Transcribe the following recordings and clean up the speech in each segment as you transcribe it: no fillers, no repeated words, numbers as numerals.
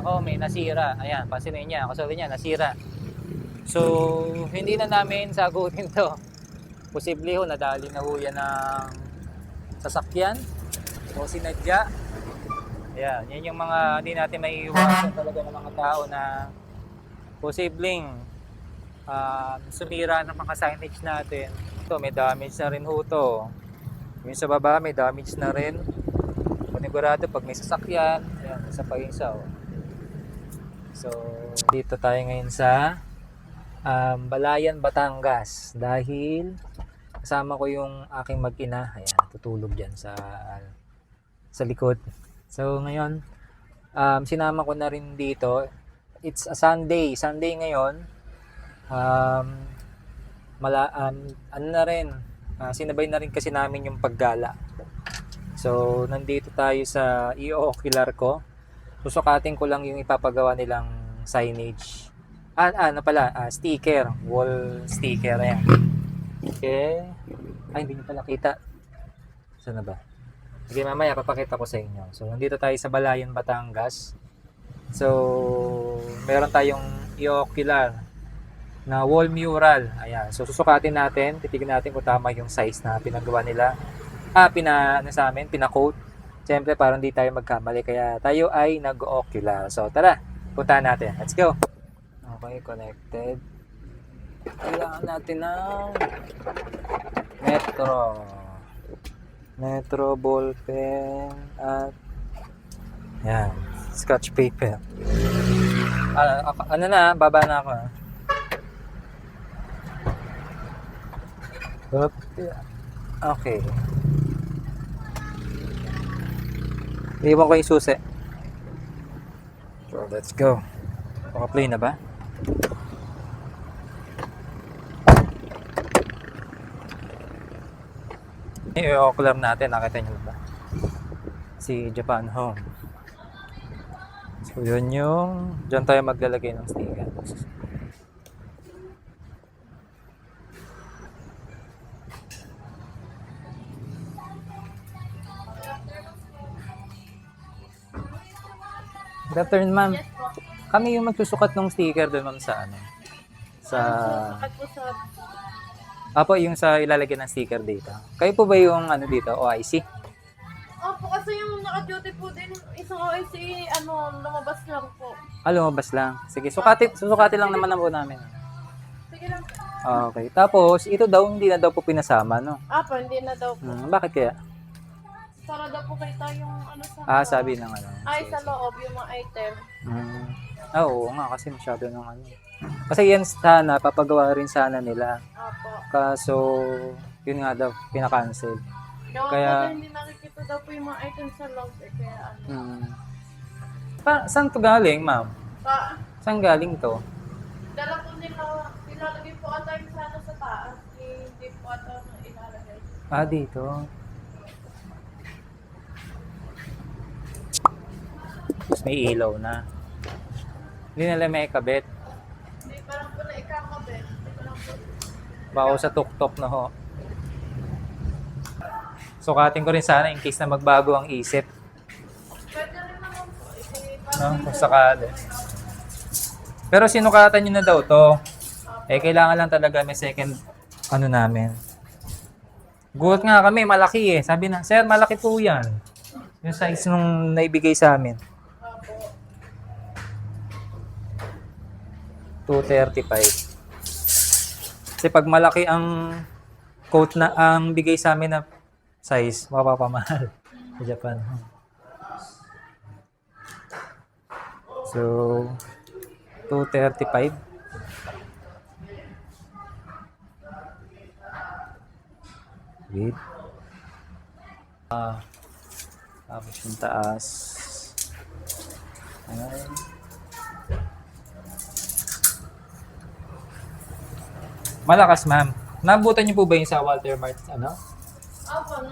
Ako may nasira. Ayan, pansinin niya. Kasabi niya, nasira. So, hindi na namin sagutin to. Posible ho, nadali na ho yan ng sasakyan o sinadya. Ayan, yan yung mga hindi natin maiiwasan talaga ng mga tao na posibleng sumira ng mga signage natin. Ito, may damage na rin ho to. Yung sa baba, may damage na rin. Panigurado pag may sasakyan. Ayan, isa pa yung isa. Oh. So, dito tayo ngayon sa Balayan, Batangas. Dahil kasama ko yung aking mag-ina. Ayan, tutulog dyan sa likod. So, ngayon, sinama ko na rin dito. It's a Sunday. Sunday ngayon. Ano na rin, sinabay na rin kasi namin yung paggala. So, nandito tayo sa i-ocular ko. Susukatin ko lang yung ipapagawa nilang signage. Sticker. Wall sticker. Ayan. Okay. Ay, hindi nyo pala kita. Saan na ba? Sige, mamaya papakita ko sa inyo. So, nandito tayo sa Balayan, Batangas. So, meron tayong i-ocular na wall mural. Ayan. So, susukatin natin. Titignan natin kung tama yung size na pinagawa nila. Pina-coat. Siyempre, parang hindi tayo magkamali. Kaya tayo ay nag-ocular. So, tara. Puntahan natin. Let's go. Okay, connected. Kailangan natin ng Metro ballpen at yan, scotch paper. Baba na ako. Okay. Iwan ko yung susi. So, let's go. Naka-play na ba? I-ocular natin. Nakita nyo ba? Si Japan Home. So, yun yung... Diyan tayo maglalagay ng sticker. Good afternoon, ma'am. Yes po. Kami yung magsusukat ng sticker doon, ma'am, sa ano? Susukat po sa... Apo, yung sa ilalagay ng sticker dito. Kayo po ba yung ano dito, OIC? Opo, kasi yung naka-duty po din, isang OIC, lumabas lang po. Lumabas lang. Sige, susukatin lang naman po namin. Sige lang. Okay. Tapos, ito daw, hindi na daw po pinasama, no? Apo, hindi na daw po. Bakit kaya? Para daw po kita yung sa... Sabi ng ano. Ay, sa loob, yung mga item. Oo nga, kasi masyado ng ano. Kasi yan sana, papagawa rin sana nila. Apo. Kaso, yun nga daw, pinakancel. Kaya hindi nakikita daw po yung mga item sa loob. Kaya Saan to galing, ma'am? Saan galing to? Dala po nila, ilalagay po ata yung sana sa taas. Hindi po ata ilalagay. Dito. Tapos may ilaw na. Hindi nila may kabit. Hindi parang po na ikakabit. Bako sa tuktok na ho. Sukatin ko rin sana in case na magbago ang isip. Pwede rin naman po. Kung sakali. Pero sinukatan nyo na daw to. Kailangan lang talaga may second namin. Gulat nga kami, malaki eh. Sabi na, sir, malaki po yan. Yung size nung naibigay sa amin. 235. Kasi pag malaki ang coat na ang bigay sa amin na size, mapapamahal sa Japan. So, 235. Wait. Tapos yung taas. Ayan. Malakas, ma'am. Nabutan niyo po ba yung sa Walter Mart, Opo,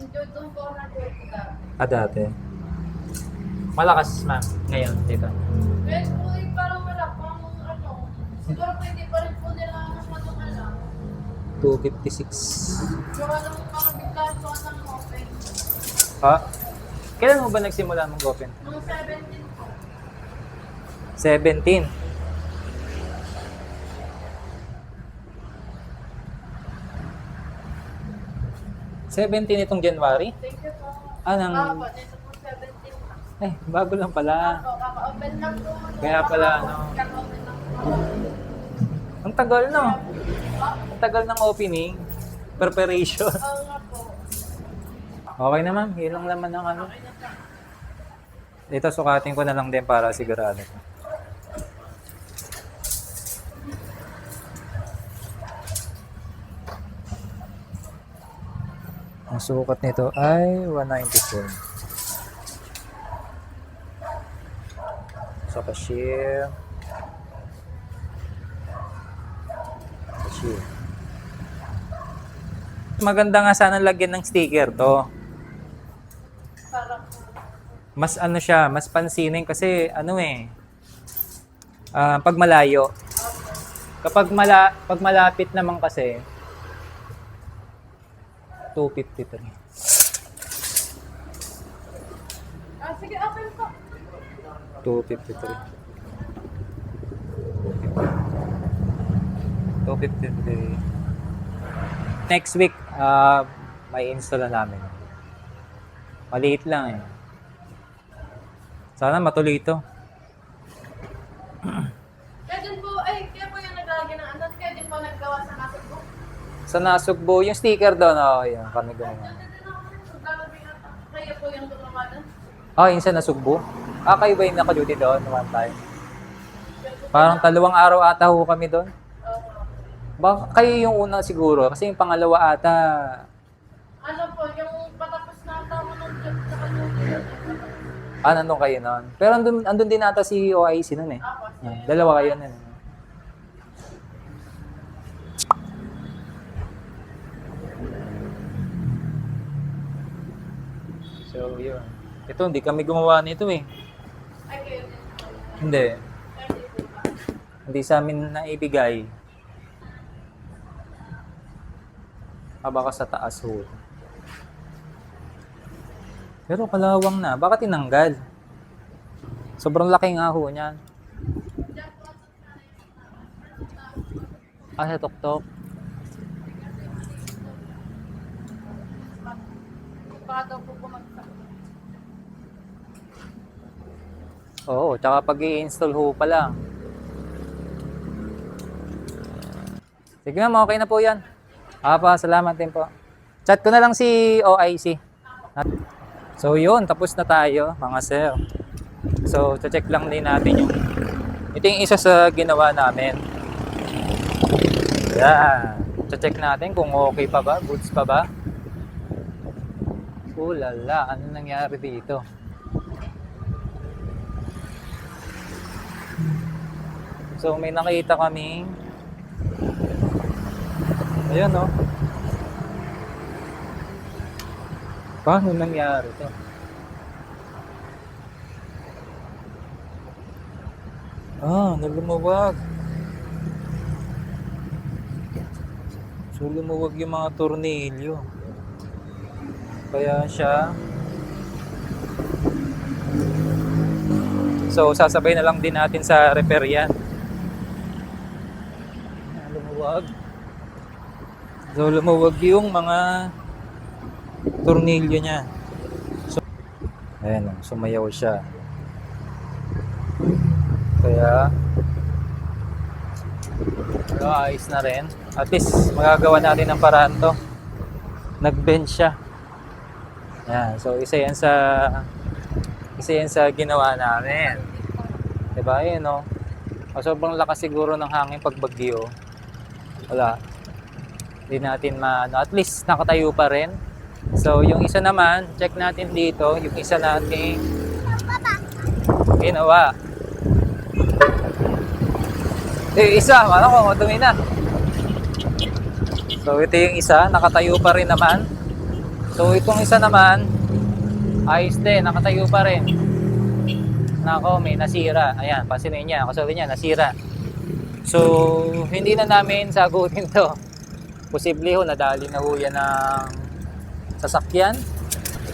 doon po na-duty dati. Dati. Malakas, ma'am. Ngayon, dito. Pero po parang wala pang siguro pwede pa rin po nila masyadong alam. 256. Gawa lang parang biglaan po ng open. Kailan mo ba nagsimula mag-open? Nung 17 po. 17. Itong January? Thank you po. Ah, nang... Opo, dito po 17. Eh, bago lang pala. Opo, kaka-open lang po. Kaya pala, ano. Kaka-open lang po. Ang tagal, no? Ang tagal ng opening. Preparation. Oo nga po. Okay na, ma'am. Yun lang naman ang ano. Dito, sukatin ko na lang din para sigurado. Ang sukat nito ay 194. So, cashier. Cashier. Maganda nga sana lagyan ng sticker to. Para po. Mas ano siya, mas pansinin kasi ano pag malayo. Kapag pag malapit naman kasi 253. Sige, open po. 253. 253. Next week, may install na namin. Maliit lang eh. Sana matuloy ito. Kaya din po, kaya po yung naglalagay ng ano, kaya din po naggawa sa Nasugbo. Sa Nasugbo, yung sticker doon, yan, kami gumawa. Kaya po yung gumawa doon. Yung sa Nasugbo? Kayo ba yung naka-duty doon one time? Parang 2 araw ata ho kami doon. Baka kayo yung una siguro, kasi yung pangalawa ata, Ano po, yung patapos na tama ng job sa kanila. nandun kayo noon. Pero andun din ata si OIC noon eh. Ako, Dalawa kayo nun. So, yun. Ito, hindi kami gumawa nito eh. ay kayo din. Hindi. Pwede po ba? Hindi sa amin naibigay. Baka sa taas ho. Pero kalawang na. Bakit tinanggal? Sobrang laki nga ho niyan. Sa tuktok. Baka daw po bumagsak. Oo, tsaka pag i-install ho pa lang. Sige ma'am, okay na po yan. Salamat din po. Chat ko na lang si OIC. So yun, tapos na tayo mga sir. So, check lang din natin yung... Ito yung isa sa ginawa namin. Yan. Check natin kung okay pa ba, goods pa ba. Lala, ano nangyari dito? So, may nakita kaming... Ayan, no? Paano nangyari ito? Nalumuwag. So, lumuwag yung mga tornilyo. Kaya siya... So, sasabay na lang din natin sa repair yan. Lumuwag. So, lumuwag yung mga tornilyo niya. So, ayan, sumayaw siya. Kaya, ayos na rin. At least, magagawa natin ng paraan to. Nag-bend siya. Ayan, so isa yan sa ginawa namin. Diba, yun, no? Sobrang lakas siguro ng hangin pag bagyo. Wala. Hindi natin at least nakatayo pa rin. So, yung isa naman, check natin dito, yung isa nating ginawa. Isa, ko, dumi na. So, ito yung isa, nakatayo pa rin naman. So, itong isa naman, ayos din, nakatayo pa rin. Nako, may nasira. Ayan, pansinin niya, kasabi niya, nasira. So, hindi na namin sagutin to. Posible ho, nadali na ho yan ng sasakyan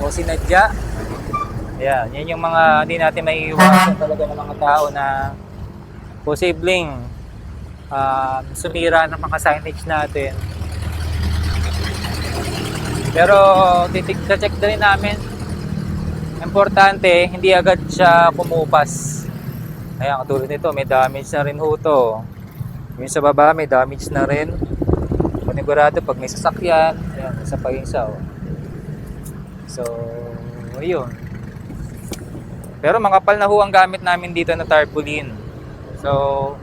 o sinadya. Ayan, yan yung mga hindi natin may iwasan talaga ng mga tao na posibleng sumira ng mga signage natin. Pero check din namin. Importante, hindi agad siya kumupas. Ayan, katulad nito, may damage na rin ho to. Yung sa baba, may damage na rin. Panigurado, pag may sasakyan, ayan, isa pa yung isa. Oh. So, ayun. Pero makapal na ho ang gamit namin dito na tarpaulin. So,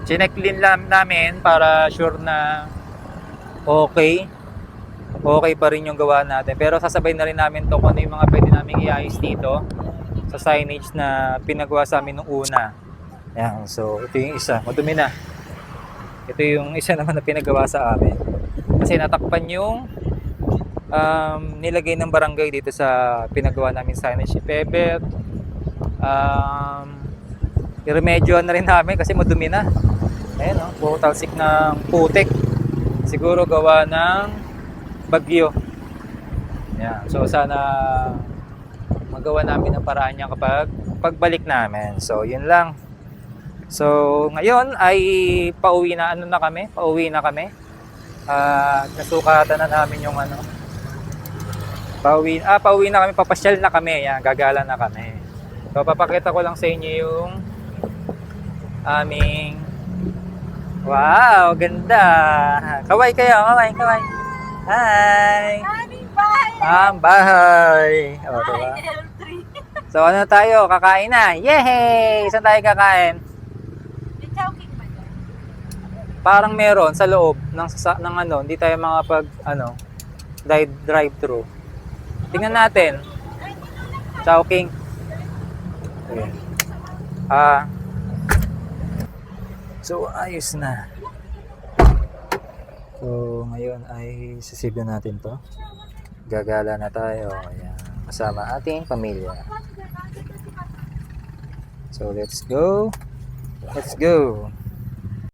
chineklin lang namin para sure na okay. Okay pa rin yung gawa natin. Pero sasabay na rin namin to kung ano yung mga pwede namin iayos dito sa signage na pinagawa sa amin nung una. Ayan, so ito yung isa. Madumi na. Ito yung isa naman na pinagawa sa amin. Kasi natakpan yung nilagay ng barangay dito sa pinagawa namin signage. Pepper. I-remedyoan na rin namin kasi madumi na. Ayan o, puro talsik ng putik. Siguro gawa ng bagyo. Ayan, so sana magawa namin ang paraan niya kapag pagbalik namin. So yun lang. So ngayon ay pauwi na kami. Nasukatan na namin yung ano. Pauwi na kami, papasyal na kami. Yan, gagala na kami. So papakita ko lang sa inyo yung aming wow, ganda. Kaway kayo, kaway. Hi. Bahay. O, diba? So ano tayo, kakain na. Yehey! Saan tayo kakain? Parang meron sa loob ng ano, hindi tayo makapag drive-thru. Tingnan natin. Chowking. Okay. So ayos na. So ngayon ay sisave na natin to. Gagala na tayo. Ayan. Kasama ating pamilya. So let's go.